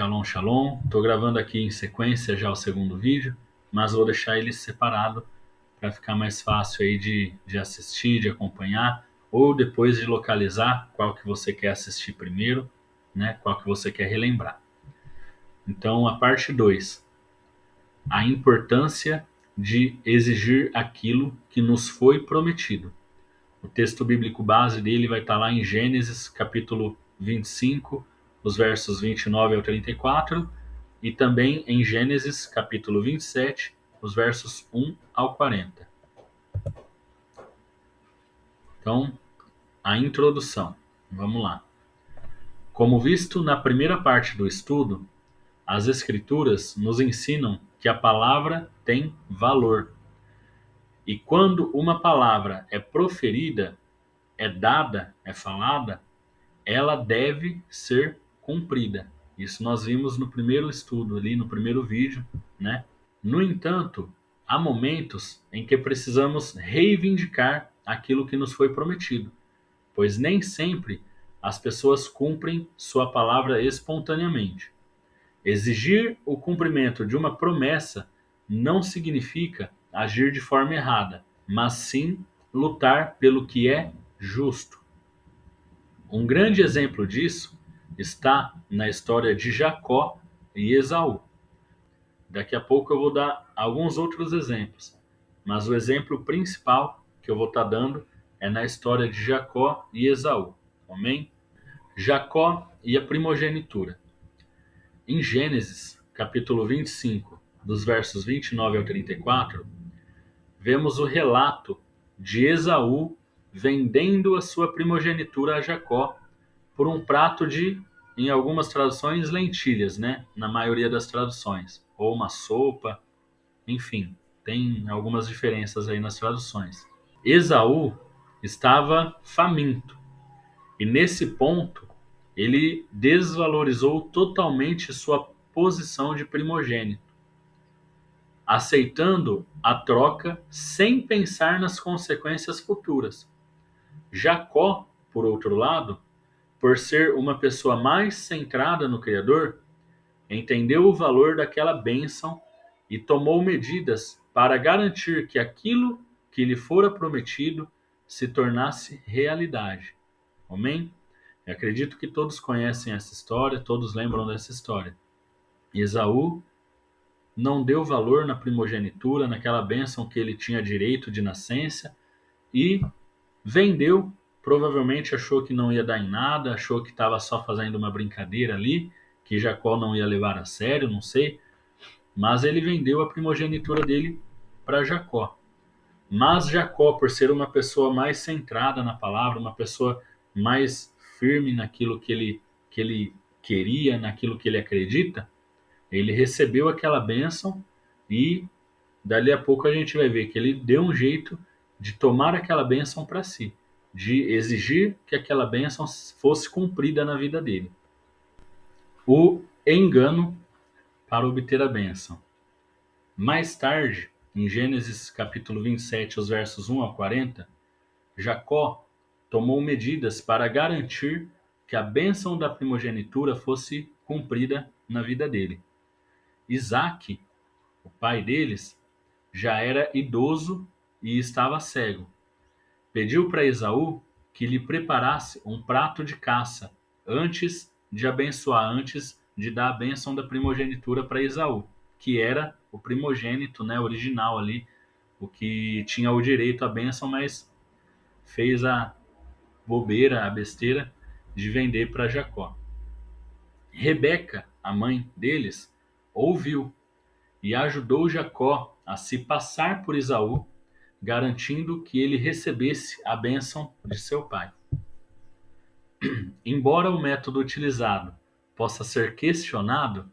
Shalom, shalom. Estou gravando aqui em sequência já o segundo vídeo, mas vou deixar ele separado para ficar mais fácil aí de assistir, de acompanhar, ou depois de localizar qual que você quer assistir primeiro, né? Qual que você quer relembrar. Então, a parte 2, a importância de exigir aquilo que nos foi prometido. O texto bíblico base dele vai estar lá em Gênesis, capítulo 25, os versos 29 ao 34, e também em Gênesis, capítulo 27, os versos 1 ao 40. Então, a introdução. Vamos lá. Como visto na primeira parte do estudo, as Escrituras nos ensinam que a palavra tem valor. E quando uma palavra é proferida, é dada, é falada, ela deve ser cumprida. Isso nós vimos no primeiro estudo ali, no primeiro vídeo, né? No entanto, há momentos em que precisamos reivindicar aquilo que nos foi prometido, pois nem sempre as pessoas cumprem sua palavra espontaneamente. Exigir o cumprimento de uma promessa não significa agir de forma errada, mas sim lutar pelo que é justo. Um grande exemplo disso está na história de Jacó e Esaú. Daqui a pouco eu vou dar alguns outros exemplos, mas o exemplo principal que eu vou estar dando é na história de Jacó e Esaú. Amém? Jacó e a primogenitura. Em Gênesis, capítulo 25, dos versos 29 ao 34, vemos o relato de Esaú vendendo a sua primogenitura a Jacó por um prato de, em algumas traduções, lentilhas, né? Na maioria das traduções. Ou uma sopa, enfim, tem algumas diferenças aí nas traduções. Esaú estava faminto e nesse ponto ele desvalorizou totalmente sua posição de primogênito, aceitando a troca sem pensar nas consequências futuras. Jacó, por outro lado, por ser uma pessoa mais centrada no Criador, entendeu o valor daquela bênção e tomou medidas para garantir que aquilo que lhe fora prometido se tornasse realidade. Amém? Eu acredito que todos conhecem essa história, todos lembram dessa história. Esaú não deu valor na primogenitura, naquela bênção que ele tinha direito de nascença, e vendeu. Provavelmente achou que não ia dar em nada, achou que estava só fazendo uma brincadeira ali, que Jacó não ia levar a sério, não sei. Mas ele vendeu a primogenitura dele para Jacó. Mas Jacó, por ser uma pessoa mais centrada na palavra, uma pessoa mais firme naquilo que ele queria, naquilo que ele acredita, ele recebeu aquela bênção e dali a pouco a gente vai ver que ele deu um jeito de tomar aquela bênção para si, de exigir que aquela bênção fosse cumprida na vida dele. O engano para obter a bênção. Mais tarde, em Gênesis capítulo 27, os versos 1 a 40, Jacó tomou medidas para garantir que a bênção da primogenitura fosse cumprida na vida dele. Isaque, o pai deles, já era idoso e estava cego. Pediu para Esaú que lhe preparasse um prato de caça antes de abençoar, antes de dar a bênção da primogenitura para Esaú, que era o primogênito, né, original ali, o que tinha o direito à bênção, mas fez a bobeira, a besteira de vender para Jacó. Rebeca, a mãe deles, ouviu e ajudou Jacó a se passar por Esaú, garantindo que ele recebesse a bênção de seu pai. Embora o método utilizado possa ser questionado,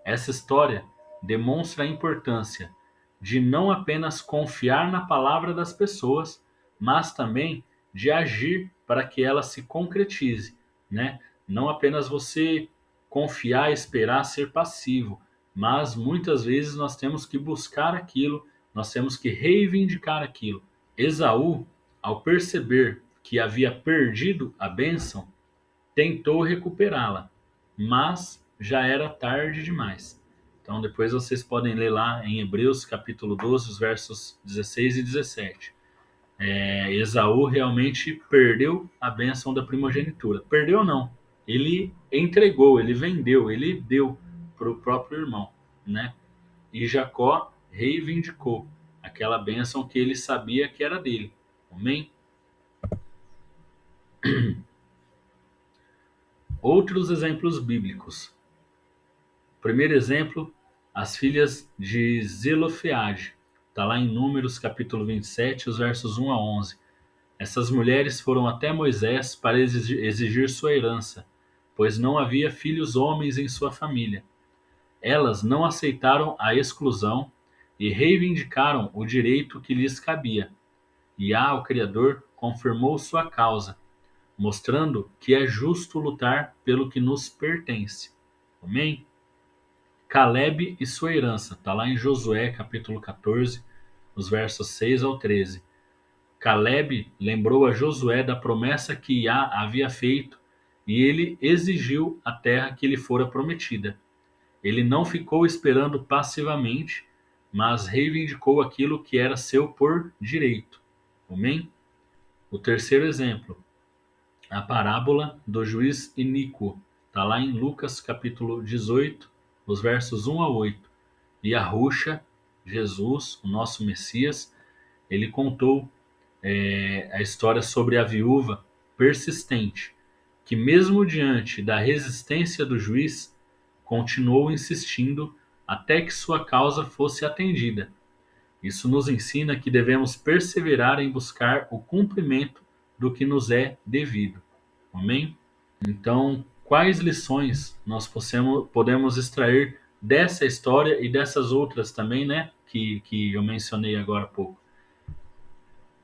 essa história demonstra a importância de não apenas confiar na palavra das pessoas, mas também de agir para que ela se concretize, né? Não apenas você confiar, esperar, ser passivo, mas muitas vezes nós temos que buscar aquilo, nós temos que reivindicar aquilo. Esaú, ao perceber que havia perdido a bênção, tentou recuperá-la, mas já era tarde demais. Então depois vocês podem ler lá em Hebreus capítulo 12, os versos 16 e 17. Esaú realmente perdeu a bênção da primogenitura. Perdeu não, ele entregou, ele vendeu, ele deu para o próprio irmão, né? E Jacó reivindicou aquela bênção que ele sabia que era dele. Amém? Outros exemplos bíblicos. Primeiro exemplo, as filhas de Zelofeade. Está lá em Números capítulo 27, os versos 1 a 11. Essas mulheres foram até Moisés para exigir sua herança, pois não havia filhos homens em sua família. Elas não aceitaram a exclusão e reivindicaram o direito que lhes cabia. Yah, o Criador, confirmou sua causa, mostrando que é justo lutar pelo que nos pertence. Amém? Caleb e sua herança, está lá em Josué capítulo 14, os versos 6 ao 13. Caleb lembrou a Josué da promessa que Yah havia feito e ele exigiu a terra que lhe fora prometida. Ele não ficou esperando passivamente, mas reivindicou aquilo que era seu por direito. Amém? O terceiro exemplo, a parábola do juiz iníquo. Está lá em Lucas capítulo 18, os versos 1 a 8. E Yahusha, Jesus, o nosso Messias, ele contou a história sobre a viúva persistente, que mesmo diante da resistência do juiz, continuou insistindo até que sua causa fosse atendida. Isso nos ensina que devemos perseverar em buscar o cumprimento do que nos é devido. Amém? Então, quais lições nós podemos extrair dessa história e dessas outras também, né? Que eu mencionei agora há pouco.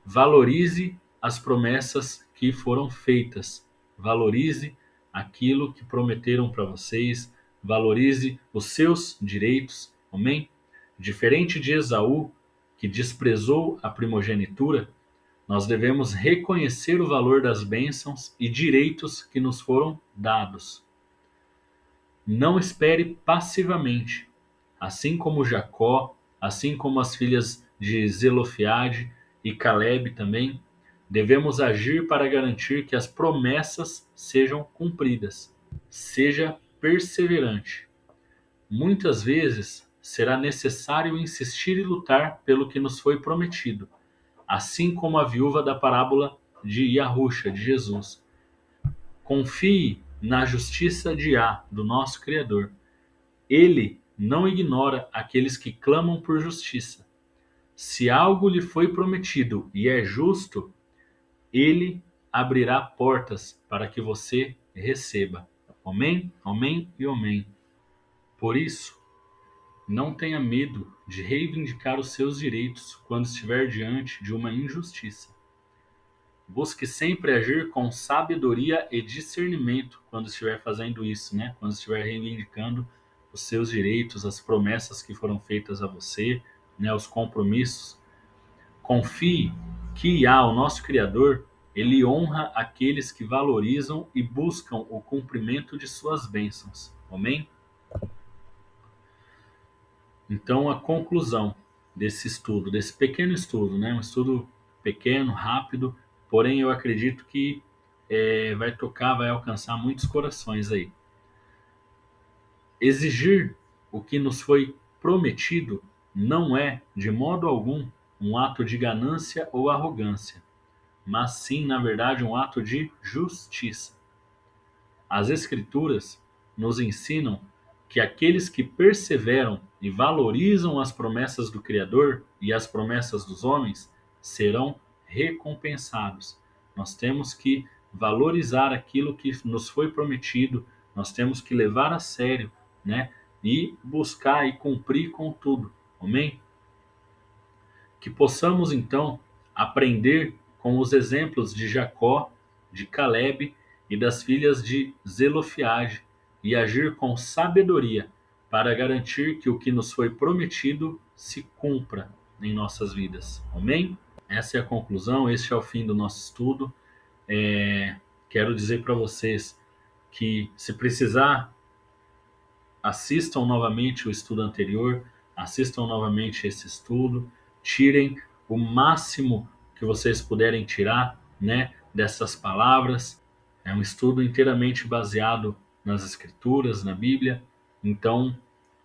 Valorize as promessas que foram feitas. Valorize aquilo que prometeram para vocês. Valorize os seus direitos. Amém? Diferente de Esaú, que desprezou a primogenitura, nós devemos reconhecer o valor das bênçãos e direitos que nos foram dados. Não espere passivamente, assim como Jacó, assim como as filhas de Zelofeade e Caleb também, devemos agir para garantir que as promessas sejam cumpridas. Seja perseverante. Muitas vezes será necessário insistir e lutar pelo que nos foi prometido, assim como a viúva da parábola de Yahusha, de Jesus. Confie na justiça de Yah, do nosso Criador. Ele não ignora aqueles que clamam por justiça. Se algo lhe foi prometido e é justo, ele abrirá portas para que você receba. Amém? Amém e amém. Por isso, não tenha medo de reivindicar os seus direitos quando estiver diante de uma injustiça. Busque sempre agir com sabedoria e discernimento quando estiver fazendo isso, né? Quando estiver reivindicando os seus direitos, as promessas que foram feitas a você, né? Os compromissos. Confie que Yah, o nosso Criador, ele honra aqueles que valorizam e buscam o cumprimento de suas bênçãos. Amém? Então, a conclusão desse estudo, desse pequeno estudo, né? Um estudo pequeno, rápido, porém eu acredito que vai tocar, vai alcançar muitos corações aí. Exigir o que nos foi prometido não é, de modo algum, um ato de ganância ou arrogância, mas sim, na verdade, um ato de justiça. As Escrituras nos ensinam que aqueles que perseveram e valorizam as promessas do Criador e as promessas dos homens serão recompensados. Nós temos que valorizar aquilo que nos foi prometido, nós temos que levar a sério, né? E buscar e cumprir com tudo. Amém? Que possamos então aprender com os exemplos de Jacó, de Caleb e das filhas de Zelofeade e agir com sabedoria para garantir que o que nos foi prometido se cumpra em nossas vidas. Amém? Essa é a conclusão, este é o fim do nosso estudo. Quero dizer para vocês que se precisar assistam novamente o estudo anterior, assistam novamente esse estudo, tirem o máximo que vocês puderem tirar, né, dessas palavras. É um estudo inteiramente baseado nas Escrituras, na Bíblia. Então,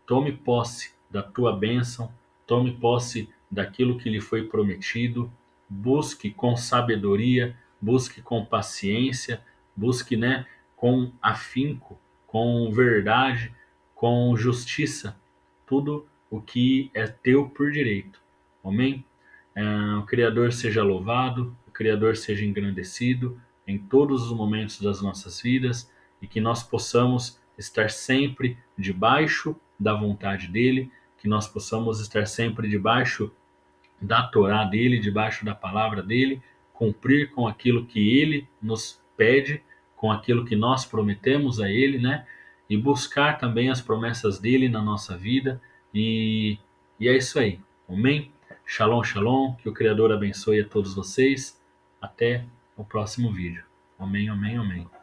tome posse da tua bênção, tome posse daquilo que lhe foi prometido, busque com sabedoria, busque com paciência, busque, né, com afinco, com verdade, com justiça, tudo o que é teu por direito. Amém? O Criador seja louvado, o Criador seja engrandecido em todos os momentos das nossas vidas e que nós possamos estar sempre debaixo da vontade dele, que nós possamos estar sempre debaixo da Torá dele, debaixo da palavra dele, cumprir com aquilo que ele nos pede, com aquilo que nós prometemos a ele, né? E buscar também as promessas dele na nossa vida. E, e é isso aí. Amém? Shalom, shalom. Que o Criador abençoe a todos vocês. Até o próximo vídeo. Amém, amém, amém.